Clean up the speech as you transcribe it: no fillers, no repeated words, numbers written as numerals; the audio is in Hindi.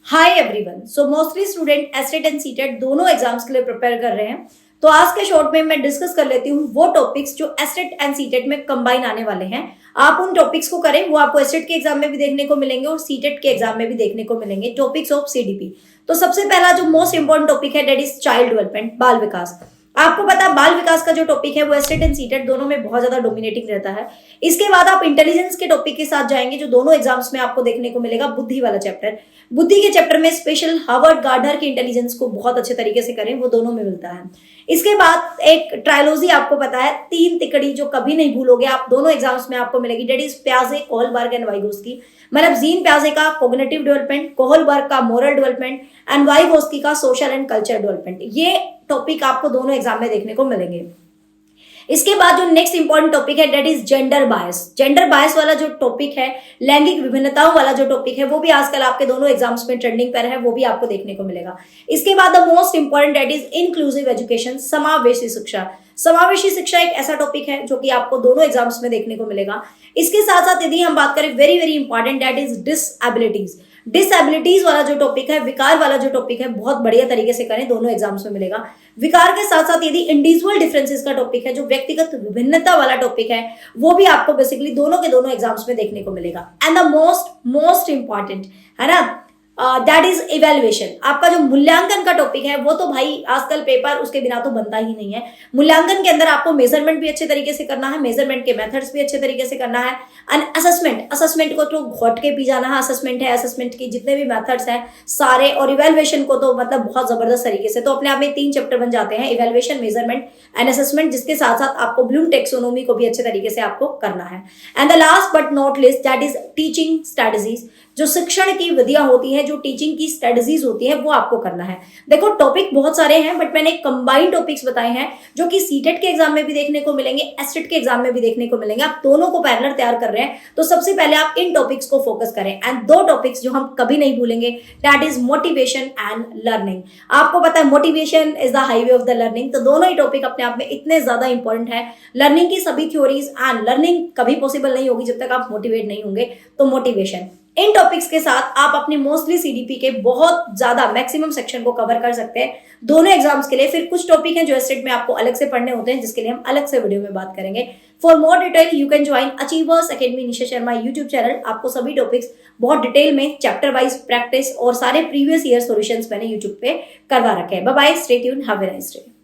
Hi everyone. So mostly student STET and CTET दोनों एग्जाम्स के लिए प्रिपेयर कर रहे हैं। तो आज के शॉर्ट में मैं डिस्कस कर लेती हूँ वो टॉपिक्स जो एसटेट एंड सीटेट में कंबाइन आने वाले हैं। आप उन टॉपिक्स को करें, वो आपको एसटेट के एग्जाम में भी देखने को मिलेंगे और सीटेट के एग्जाम में भी देखने को मिलेंगे। Topics of CDP. तो सबसे पहला जो मोस्ट इंपॉर्टेंट टॉपिक है दैट इज चाइल्ड डेवलपमेंट, बाल विकास। आपको पता है बाल विकास का जो टॉपिक है वो एसटेट एंड सीटेट दोनों में बहुत ज्यादा डोमिनेटिंग रहता है। इसके बाद आप इंटेलिजेंस के टॉपिक के साथ जाएंगे जो दोनों एग्जाम्स में आपको देखने को मिलेगा, बुद्धि वाला चैप्टर। बुद्धि के चैप्टर में स्पेशल हार्वर्ड गार्डनर के इंटेलिजेंस को बहुत अच्छे तरीके से करें, वो दोनों में मिलता है। इसके बाद एक ट्रायलॉजी आपको पता है, तीन तिकड़ी जो कभी नहीं भूलोगे आप, दोनों एग्जाम्स में आपको मिलेगी। डेट इज प्याजे, कोहलबर्ग एंड वाइगोस्की। मतलब जीन प्याजे का कोग्निटिव डेवलपमेंट, कोहलबर्ग का मोरल डेवलपमेंट एंड वाइगोस्की का सोशल एंड कल्चर डेवलपमेंट। ये टॉपिक आपको दोनों एग्जाम में देखने को मिलेंगे। इसके बाद जो नेक्स्ट इंपॉर्टेंट टॉपिक है that is gender bias. Gender bias वाला जो टॉपिक है, लैंगिक विभिन्नताओं वाला जो टॉपिक है, वो भी आजकल आपके दोनों एग्जाम्स में ट्रेंडिंग पर है, वो भी आपको देखने को मिलेगा। इसके बाद the most important that is inclusive education, समावेशी शिक्षा। समावेशी शिक्षा एक ऐसा टॉपिक है जो कि आपको दोनों एग्जाम्स में देखने को मिलेगा। इसके साथ साथ यदि हम बात करें very very important that is डिसएबिलिटीज। डिसएबिलिटीज वाला जो टॉपिक है, विकार वाला जो टॉपिक है, बहुत बढ़िया तरीके से करें, दोनों एग्जाम्स में मिलेगा। विकार के साथ साथ यदि इंडिविजुअल डिफरेंसेस का टॉपिक है, जो व्यक्तिगत विभिन्नता वाला टॉपिक है, वो भी आपको बेसिकली दोनों के दोनों एग्जाम्स में देखने को मिलेगा। एंड द मोस्ट इंपॉर्टेंट है ना, दैट इज इवेल्युएशन। आपका जो मूल्यांकन का टॉपिक है वो तो भाई आजकल पेपर उसके बिना तो बनता ही नहीं है। मूल्यांकन के अंदर आपको मेजरमेंट भी अच्छे तरीके से करना है, मेजरमेंट के मेथड्स भी अच्छे तरीके से करना है, एंड असेसमेंट को तो घोट के पी जाना है। असेसमेंट है, असेसमेंट की जितने भी मेथड्स हैं सारे, और इवेल्युएशन को तो मतलब बहुत जबरदस्त तरीके से। तो अपने आप में 3 चैप्टर बन जाते हैं, इवेल्युएशन, मेजरमेंट एंड असेसमेंट, जिसके साथ साथ आपको ब्लूम टेक्सोनोमी को भी अच्छे तरीके से आपको करना है। And the last but not list that is teaching strategies. जो शिक्षण की विधियां होती हैं, जो टीचिंग की स्ट्रेटजीज होती है, वो आपको करना है। देखो टॉपिक बहुत सारे हैं बट मैंने कंबाइंड टॉपिक्स बताए हैं जो कि सीटेट के एग्जाम में भी देखने को मिलेंगे, एसटेट के एग्जाम में भी देखने को मिलेंगे। आप दोनों को पैरेलल तैयार कर रहे हैं तो सबसे पहले आप इन टॉपिक्स को फोकस करें। एंड 2 टॉपिक्स जो हम कभी नहीं भूलेंगे that is motivation and learning. आपको पता है motivation is the highway of the learning. तो दोनों ही टॉपिक अपने आप में इतने ज्यादा इंपॉर्टेंट है। लर्निंग की सभी थ्योरीज, एंड लर्निंग कभी पॉसिबल नहीं होगी जब तक आप मोटिवेट नहीं होंगे। तो मोटिवेशन, इन टॉपिक्स के साथ आप अपनी मोस्टली सीडीपी के बहुत ज्यादा मैक्सिमम सेक्शन को कवर कर सकते हैं दोनों एग्जाम्स के लिए। फिर कुछ टॉपिक हैं जो एसटेट में आपको अलग से पढ़ने होते हैं, जिसके लिए हम अलग से वीडियो में बात करेंगे। For more detail you can join achievers academy Nisha Sharma YouTube channel. आपको सभी टॉपिक्स बहुत डिटेल में चैप्टर वाइज प्रैक्टिस और सारे प्रीवियस ईयर सॉल्यूशंस मैंने यूट्यूब पे करवा रखे हैं। Bye bye, stay tuned, have a nice day.